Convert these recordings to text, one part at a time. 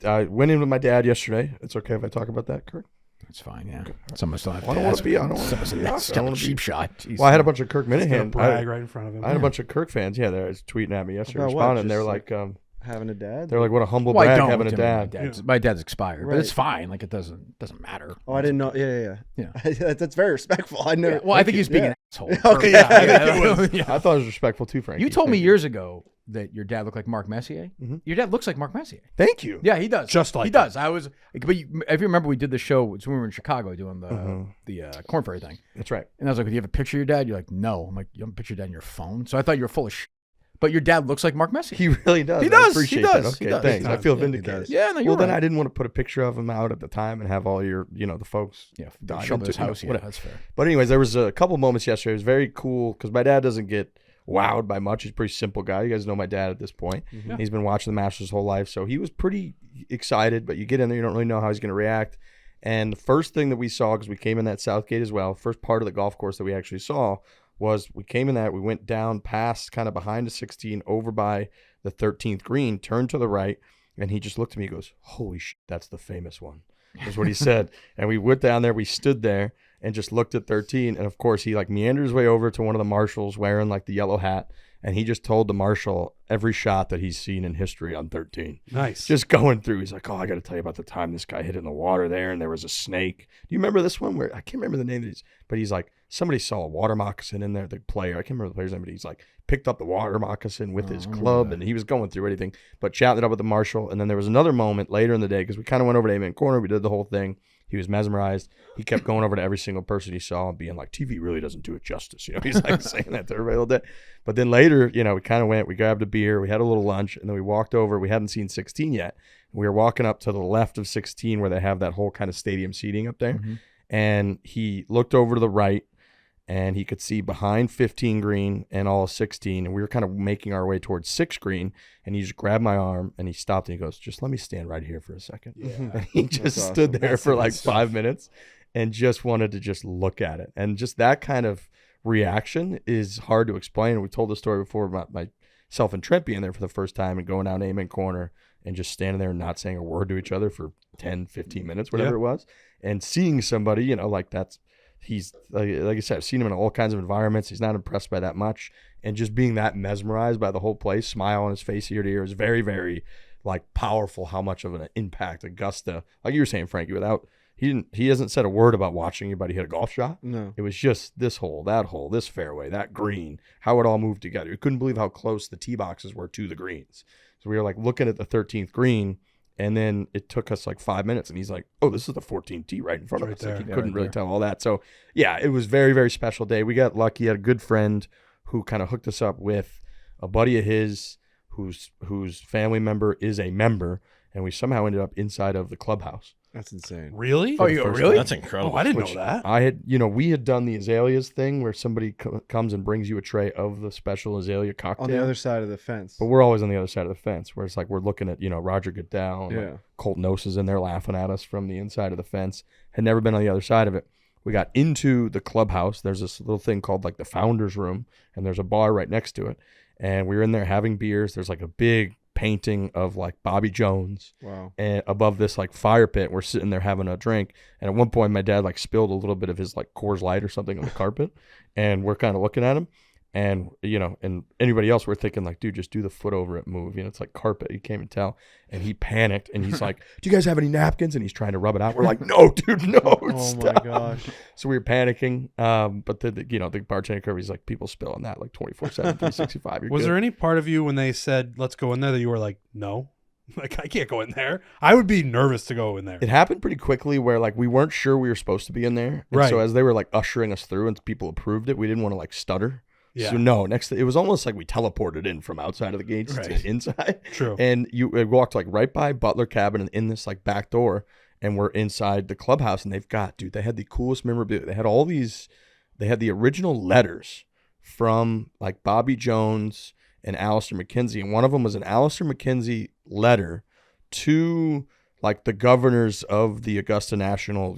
I went in with my dad yesterday. It's okay if I talk about that, Kirk? That's fine, yeah. Someone still have I don't want to be. I don't want to be. That's a cheap shot. Jeez. Well, I had a bunch of Kirk He's gonna Minahan. brag right in front of him. I had a bunch of Kirk fans. Yeah, they were tweeting at me yesterday, About what? responding. And they were Just like, having a dad. they're like, what a humble Well, I brag don't. having a I mean, dad. My dad's expired, but Right. it's fine. Like it doesn't matter. Oh, I didn't know. Yeah. Yeah. That's very respectful. I know. Yeah, well, I think he's being an asshole. Okay, yeah, I think it Yeah. I thought it was respectful too, Frank. You told me years ago that your dad looked like Mark Messier. Mhm. Your dad looks like Mark Messier. Thank you. Yeah, he does. Just like he does. I was, but if you remember, we did the show when we were in Chicago doing the Corn Ferry thing, That's right. and I was like, "Do you have a picture of your dad?" You're like, "No." I'm like, "You have a picture of your dad on your phone?" So I thought you were full of shit. But your dad looks like Mark Messier. He really does. He does. I appreciate He does. that. He Okay, does. thanks. He I feel does. vindicated. Yeah, no, you're Well, then right. I didn't want to put a picture of him out at the time and have all your, the folks. Yeah, dive show into his it, house. Yeah, whatever. that's fair. But anyways, there was a couple moments yesterday. It was very cool because my dad doesn't get wowed by much. He's a pretty simple guy. You guys know my dad at this point. Yeah. He's been watching the Masters his whole life, so he was pretty excited. But you get in there, you don't really know how he's going to react. And the first thing that we saw, because we came in that South Gate as well, first part of the golf course that we actually saw was we came in that, we went down past kind of behind the 16 over by the 13th green, turned to the right, and he just looked at me and goes, holy shit, that's the famous one, is what he said. And we went down there, we stood there and just looked at 13. And of course, he like meandered his way over to one of the marshals wearing like the yellow hat. And he just told the marshal every shot that he's seen in history on 13. Nice. Just going through. He's like, oh, I got to tell you about the time this guy hit in the water there and there was a snake. Do you remember this one where I can't remember the name of these, but he's like, somebody saw a water moccasin in there, the player. I can't remember the player's name, but he's like, picked up the water moccasin with his club and he was going through everything, but chatting it up with the marshal. And then there was another moment later in the day because we kind of went over to Amen Corner. We did the whole thing. He was mesmerized. He kept going over to every single person he saw and being like, TV really doesn't do it justice. He's like saying that to everybody all day. But then later, we kind of went, we grabbed a beer, we had a little lunch, and then we walked over. We hadn't seen 16 yet. We were walking up to the left of 16 where they have that whole kind of stadium seating up there. Mm-hmm. And he looked over to the right and he could see behind 15 green and all of 16. And we were kind of making our way towards 6 green. And he just grabbed my arm and he stopped and he goes, just let me stand right here for a second. Yeah. And he just stood there for like 5 minutes and just wanted to just look at it. And just that kind of reaction is hard to explain. We told the story before about myself and Trent being there for the first time and going down Amen Corner and just standing there and not saying a word to each other for 10, 15 minutes, whatever it was. And seeing somebody, like that's, he's like I said, I've seen him in all kinds of environments. He's not impressed by that much. And just being that mesmerized by the whole place, smile on his face ear to ear is very, very like powerful how much of an impact Augusta, like you were saying, Frankie, he hasn't said a word about watching anybody hit a golf shot. No. It was just this hole, that hole, this fairway, that green, how it all moved together. You couldn't believe how close the tee boxes were to the greens. So we were like looking at the 13th green, and then it took us like 5 minutes, and he's like, oh, this is the 14th tee right in front of us. Like, he couldn't really tell all that. So, yeah, it was very, very special day. We got lucky. Had a good friend who kind of hooked us up with a buddy of his whose family member is a member, and we somehow ended up inside of the clubhouse. That's insane. Really? Oh, you really? That's incredible. Oh, I didn't know that. I had, we had done the azaleas thing where somebody comes and brings you a tray of the special azalea cocktail. On the other side of the fence. But we're always on the other side of the fence where it's like we're looking at, Roger Goodell. Yeah. Like Colt Nose is in there laughing at us from the inside of the fence. Had never been on the other side of it. We got into the clubhouse. There's this little thing called like the founder's room, and there's a bar right next to it. And we were in there having beers. There's like a big painting of like Bobby Jones. Wow. And above this like fire pit, we're sitting there having a drink. And at one point my dad like spilled a little bit of his like Coors Light or something on the carpet. And we're kind of looking at him. And, and anybody else, we're thinking like, dude, just do the foot over it move. It's like carpet. You can't even tell. And he panicked and he's like, do you guys have any napkins? And he's trying to rub it out. We're like, no, dude, no. Oh stop. my gosh. So we were panicking. But the bartender curve, he's like, people spill on that like 24/7, 365. Was there any part of you when they said, let's go in there, that you were like, no? Like, I can't go in there. I would be nervous to go in there. It happened pretty quickly where like we weren't sure we were supposed to be in there. And Right. so as they were like ushering us through and people approved it, we didn't want to like stutter. Yeah. So no, it was almost like we teleported in from outside of the gates Right. to inside. True. And you walked like right by Butler Cabin and in this like back door, and we're inside the clubhouse, and they had the coolest memorabilia. They had the original letters from like Bobby Jones and Alistair McKenzie. And one of them was an Alistair McKenzie letter to like the governors of the Augusta National,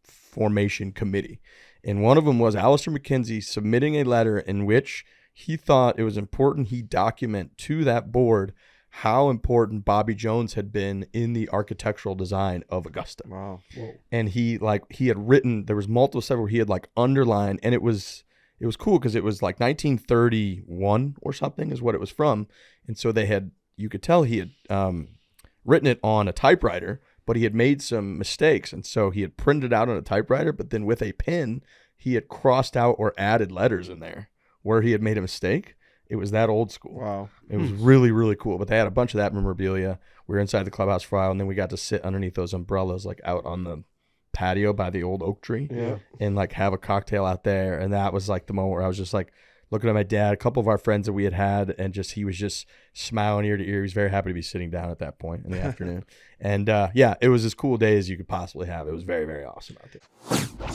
Formation Committee. And one of them was Alistair McKenzie submitting a letter in which he thought it was important he document to that board how important Bobby Jones had been in the architectural design of Augusta. Wow. And he had written, there was multiple stuff where he had like underlined, and it was cool because it was like 1931 or something is what it was from. And so you could tell he had written it on a typewriter, but he had made some mistakes. And so he had printed it out on a typewriter, but then with a pen, he had crossed out or added letters in there where he had made a mistake. It was that old school. Wow. It was really, really cool. But they had a bunch of that memorabilia. We were inside the clubhouse for a while, and then we got to sit underneath those umbrellas, like out on the patio by the old oak tree, Yeah. and like have a cocktail out there. And that was like the moment where I was just like looking at my dad, a couple of our friends that we had, and just he was just smiling ear to ear. He was very happy to be sitting down at that point in the afternoon. And yeah, it was as cool a day as you could possibly have. It was very, very awesome out there.